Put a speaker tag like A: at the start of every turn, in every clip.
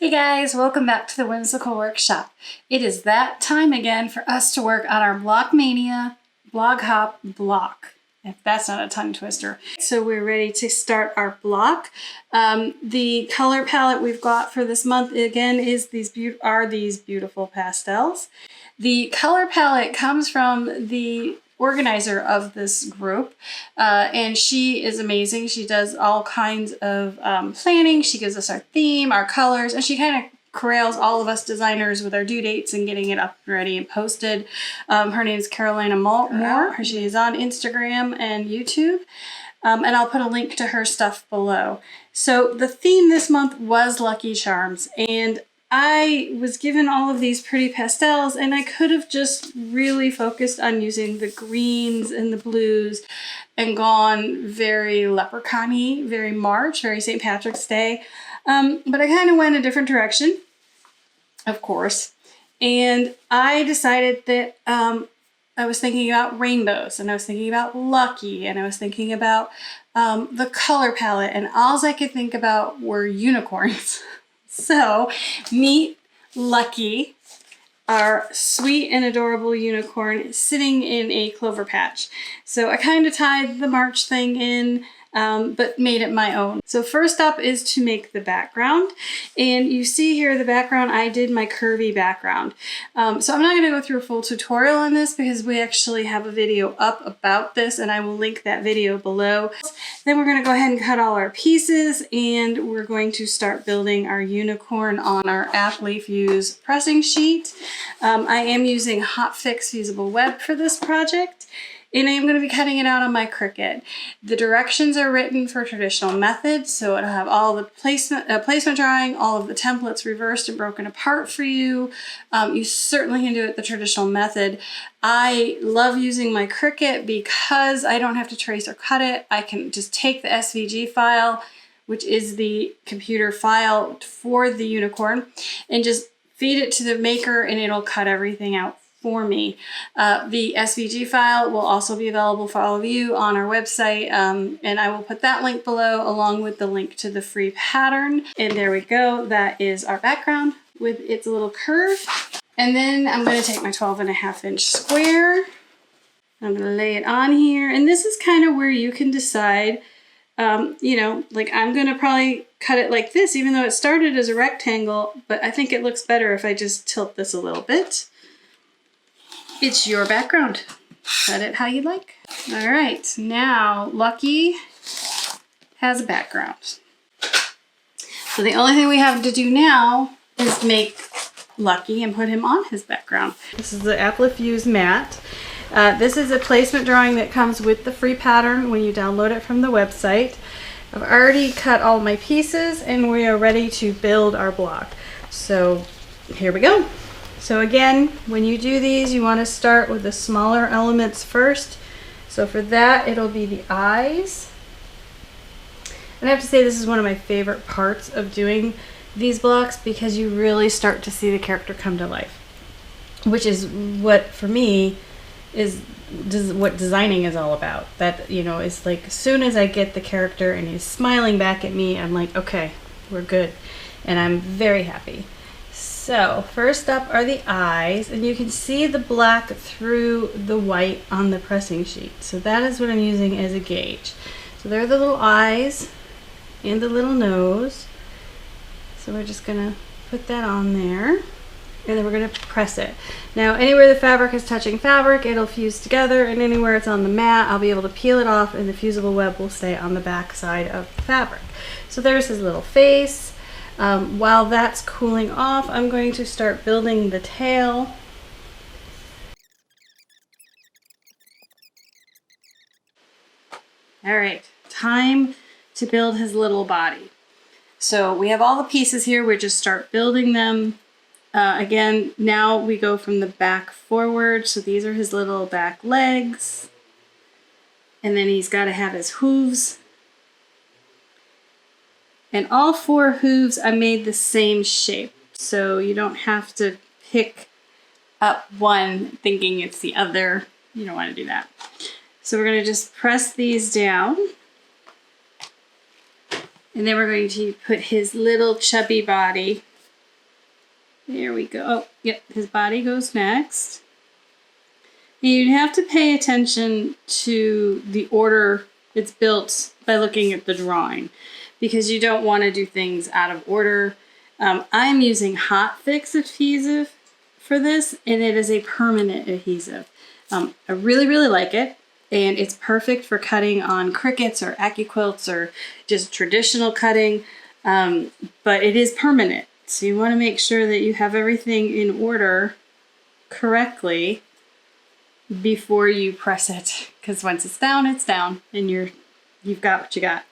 A: Hey guys, welcome back to the Whimsical Workshop. It is that time again for us to work on our Block Mania Blog Hop block, if that's not a tongue twister. So we're ready to start our block. The color palette we've got for this month again is these beautiful pastels. The color palette comes from the organizer of this group, and she is amazing. She does all kinds of planning. She gives us our theme, our colors, and she kind of corrals all of us designers with our due dates and getting it up and ready and posted. Her name is Carolina Moore. She is on Instagram and YouTube, and I'll put a link to her stuff below. So the theme this month was Lucky Charms, and I was given all of these pretty pastels, and I could have just really focused on using the greens and the blues and gone very leprechaun-y, very March, very St. Patrick's Day. But I kind of went a different direction, of course, and I decided that I was thinking about rainbows, and I was thinking about lucky, and I was thinking about the color palette, and all I could think about were unicorns. So meet Lucky, our sweet and adorable unicorn sitting in a clover patch. So I kind of tied the March thing in, but made it my own. So first up is to make the background. And you see here the background, I did my curvy background. So I'm not going to go through a full tutorial on this because we actually have a video up about this, and I will link that video below. Then we're going to go ahead and cut all our pieces, and we're going to start building our unicorn on our Appli-Fuse pressing sheet. I am using HotFix Fusible Web for this project, and I am going to be cutting it out on my Cricut. The directions are written for traditional methods, so it'll have all the placement drawing, all of the templates reversed and broken apart for you. You certainly can do it the traditional method. I love using my Cricut because I don't have to trace or cut it. I can just take the SVG file, which is the computer file for the unicorn, and just feed it to the maker, and it'll cut everything out for me. The SVG file will also be available for all of you on our website, and I will put that link below along with the link to the free pattern. And there we go. That is our background with its little curve. And then I'm going to take my 12.5-inch square. I'm going to lay it on here, and this is kind of where you can decide, you know, like I'm going to probably cut it like this, even though it started as a rectangle, but I think it looks better if I just tilt this a little bit. It's your background. Cut it how you like. All right, now Lucky has a background. So the only thing we have to do now is make Lucky and put him on his background. This is the Appli-Fuse mat. This is a placement drawing that comes with the free pattern when you download it from the website. I've already cut all my pieces, and we are ready to build our block. So here we go. So again, when you do these, you want to start with the smaller elements first. So for that, it'll be the eyes. And I have to say, this is one of my favorite parts of doing these blocks because you really start to see the character come to life, which is what, for me, is what designing is all about. That, you know, it's like as soon as I get the character and he's smiling back at me, I'm like, okay, we're good. And I'm very happy. So first up are the eyes, and you can see the black through the white on the pressing sheet. So that is what I'm using as a gauge. So there are the little eyes and the little nose. So we're just gonna put that on there, and then we're gonna press it. Now anywhere the fabric is touching fabric, it'll fuse together, and anywhere it's on the mat, I'll be able to peel it off, and the fusible web will stay on the back side of the fabric. So there's his little face. While that's cooling off, I'm going to start building the tail. All right, time to build his little body. So we have all the pieces here. We just start building them. Again, now we go from the back forward. So these are his little back legs. And then he's got to have his hooves. And all 4 hooves I made the same shape, so you don't have to pick up one thinking it's the other. You don't want to do that. So we're going to just press these down, and then we're going to put his little chubby body There we go. Oh, yep, his body goes next. And you have to pay attention to the order it's built by looking at the drawing, because you don't want to do things out of order. I'm using HotFix adhesive for this, and it is a permanent adhesive. I really, really like it, and it's perfect for cutting on crickets or AccuQuilts or just traditional cutting, but it is permanent. So you want to make sure that you have everything in order correctly before you press it, because once it's down, and you've got what you got.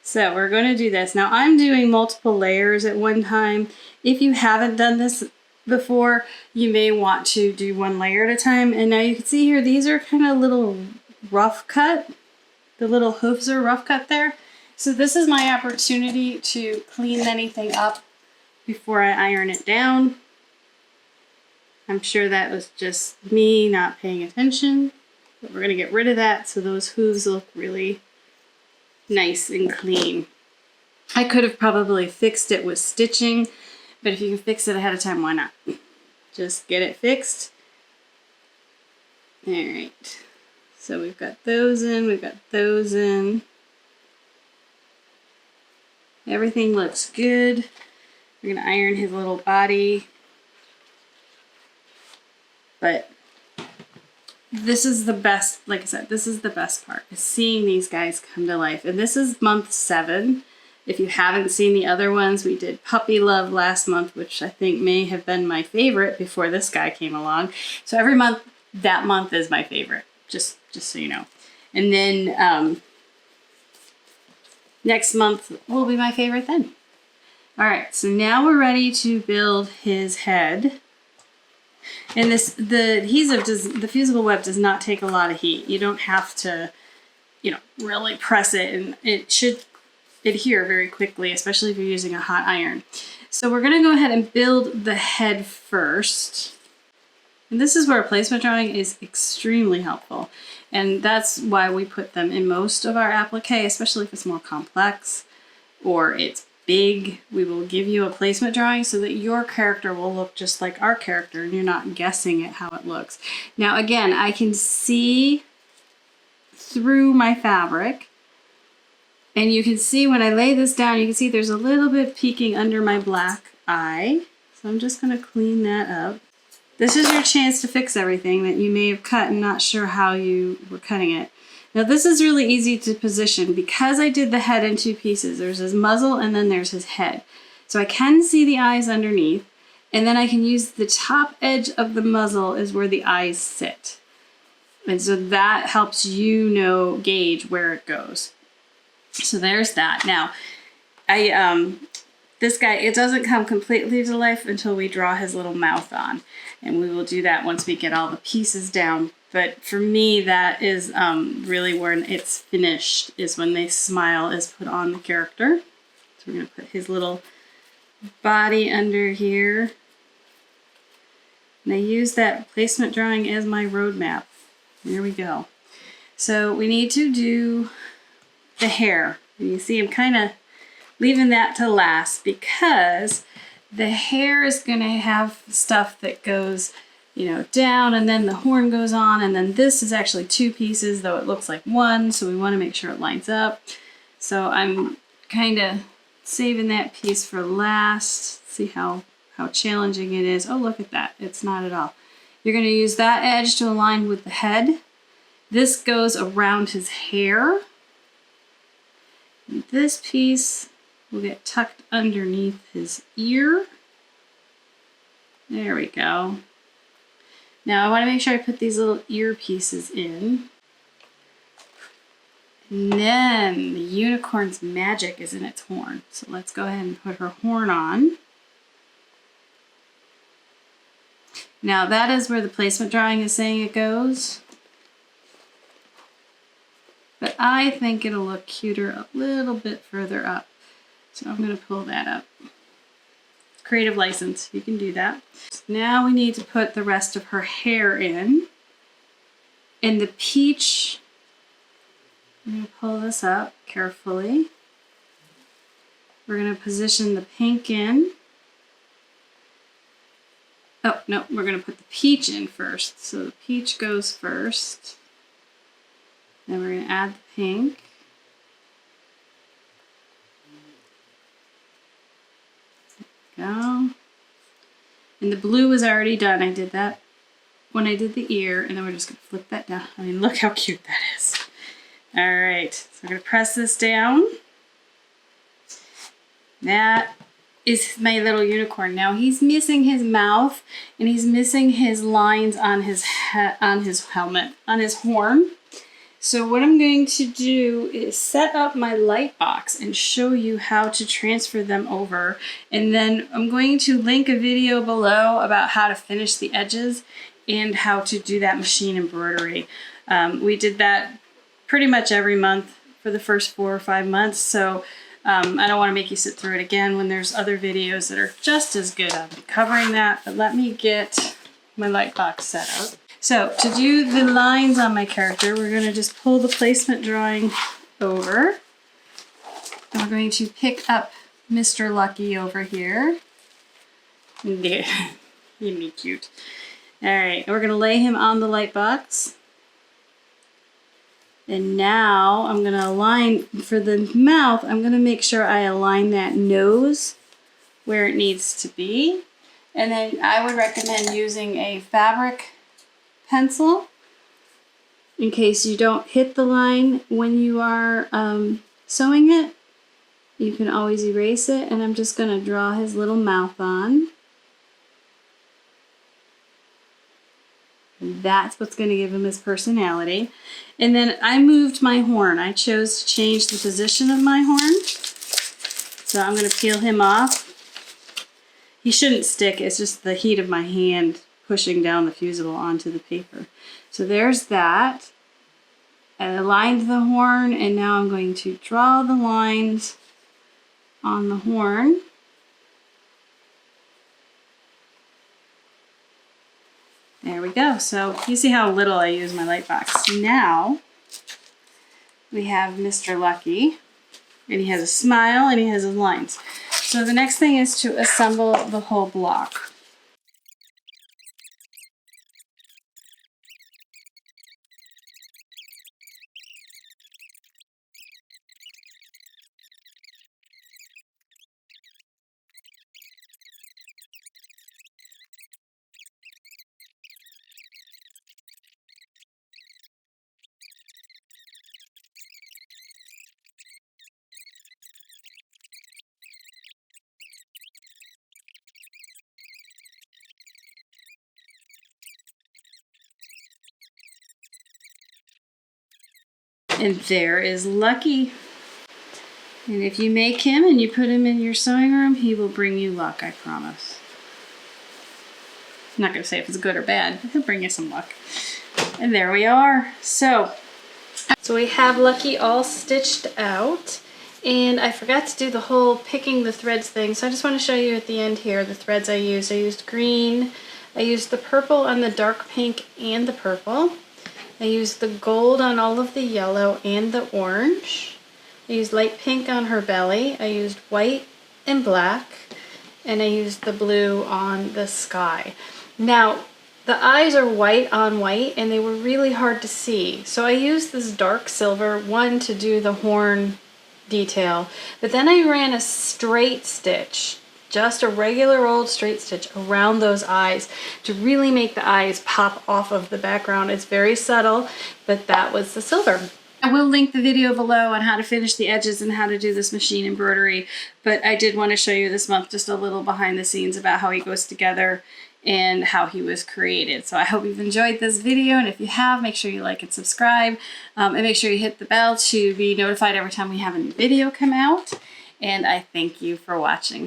A: So we're going to do this. Now I'm doing multiple layers at one time. If you haven't done this before, you may want to do one layer at a time. And now you can see here, these are kind of little rough cut. The little hooves are rough cut there. So this is my opportunity to clean anything up before I iron it down. I'm sure that was just me not paying attention, but we're going to get rid of that so those hooves look really nice and clean. I could have probably fixed it with stitching, but if you can fix it ahead of time, why not? Just get it fixed. All right, so we've got those in, we've got those in. Everything looks good. We're going to iron his little body. But this is the best, like I said, this is the best part, is seeing these guys come to life. And this is month 7. If you haven't seen the other ones, we did Puppy Love last month, which I think may have been my favorite before this guy came along. So every month, that month is my favorite, just so you know. And then next month will be my favorite then. All right, so now we're ready to build his head. And the adhesive the fusible web does not take a lot of heat. You don't have to, really press it, and it should adhere very quickly, especially if you're using a hot iron. So we're gonna go ahead and build the head first. And this is where placement drawing is extremely helpful. And that's why we put them in most of our applique, especially if it's more complex or it's big. We will give you a placement drawing so that your character will look just like our character and you're not guessing at how it looks. Now again, I can see through my fabric, and you can see when I lay this down, you can see there's a little bit peeking under my black eye. So I'm just going to clean that up. This is your chance to fix everything that you may have cut and not sure how you were cutting it. Now this is really easy to position because I did the head in 2 pieces. There's his muzzle and then there's his head. So I can see the eyes underneath, and then I can use the top edge of the muzzle is where the eyes sit. And so that helps you gauge where it goes. So there's that. Now, this guy, it doesn't come completely to life until we draw his little mouth on. And we will do that once we get all the pieces down. But for me, that is really where it's finished, is when the smile is put on the character. So we're going to put his little body under here. And I use that placement drawing as my roadmap. There we go. So we need to do the hair. And you see I'm kind of leaving that to last because the hair is going to have stuff that goes down, and then the horn goes on, and then this is actually 2 pieces, though it looks like 1, so we want to make sure it lines up. So I'm kind of saving that piece for last. See how challenging it is. Oh, look at that. It's not at all. You're going to use that edge to align with the head. This goes around his hair. And this piece will get tucked underneath his ear. There we go. Now I want to make sure I put these little ear pieces in. And then the unicorn's magic is in its horn. So let's go ahead and put her horn on. Now that is where the placement drawing is saying it goes. But I think it'll look cuter a little bit further up. So I'm going to pull that up. Creative license, you can do that. Now we need to put the rest of her hair in. And the peach, I'm going to pull this up carefully. We're going to position the pink in. no, we're going to put the peach in first. So the peach goes first. Then we're going to add the pink. There we go. And the blue was already done. I did that when I did the ear, and then we're just going to flip that down. I mean, look how cute that is. All right, so we're going to press this down. That is my little unicorn. Now he's missing his mouth, and he's missing his lines on his helmet, on his horn. So what I'm going to do is set up my light box and show you how to transfer them over. And then I'm going to link a video below about how to finish the edges and how to do that machine embroidery. We did that pretty much every month for the first 4 or 5 months. So I don't want to make you sit through it again when there's other videos that are just as good at covering that. But let me get my light box set up. So to do the lines on my character, we're going to just pull the placement drawing over. And we're going to pick up Mr. Lucky over here. Yeah, he'd be cute. All right, we're going to lay him on the light box. And now I'm going to align, for the mouth, I'm going to make sure I align that nose where it needs to be. And then I would recommend using a fabric pencil in case you don't hit the line when you are sewing it. You can always erase it, and I'm just going to draw his little mouth on. And that's what's going to give him his personality. And then I moved my horn. I chose to change the position of my horn. So I'm going to peel him off. He shouldn't stick, it's just the heat of my hand pushing down the fusible onto the paper. So there's that. I aligned the horn, and now I'm going to draw the lines on the horn. There we go. So you see how little I use my light box. Now we have Mr. Lucky, and he has a smile and he has his lines. So the next thing is to assemble the whole block. And there is Lucky. And if you make him and you put him in your sewing room, he will bring you luck, I promise. I'm not going to say if it's good or bad, but he'll bring you some luck. And there we are. So we have Lucky all stitched out. And I forgot to do the whole picking the threads thing, so I just want to show you at the end here the threads I used. I used green, I used the purple on the dark pink and the purple. I used the gold on all of the yellow and the orange. I used light pink on her belly. I used white and black. And I used the blue on the sky. Now, the eyes are white on white, and they were really hard to see. So I used this dark silver one to do the horn detail. But then I ran a straight stitch, just a regular old straight stitch around those eyes to really make the eyes pop off of the background. It's very subtle, but that was the silver. I will link the video below on how to finish the edges and how to do this machine embroidery, but I did want to show you this month just a little behind the scenes about how he goes together and how he was created. So I hope you've enjoyed this video, and if you have, make sure you like and subscribe, and make sure you hit the bell to be notified every time we have a new video come out. And I thank you for watching.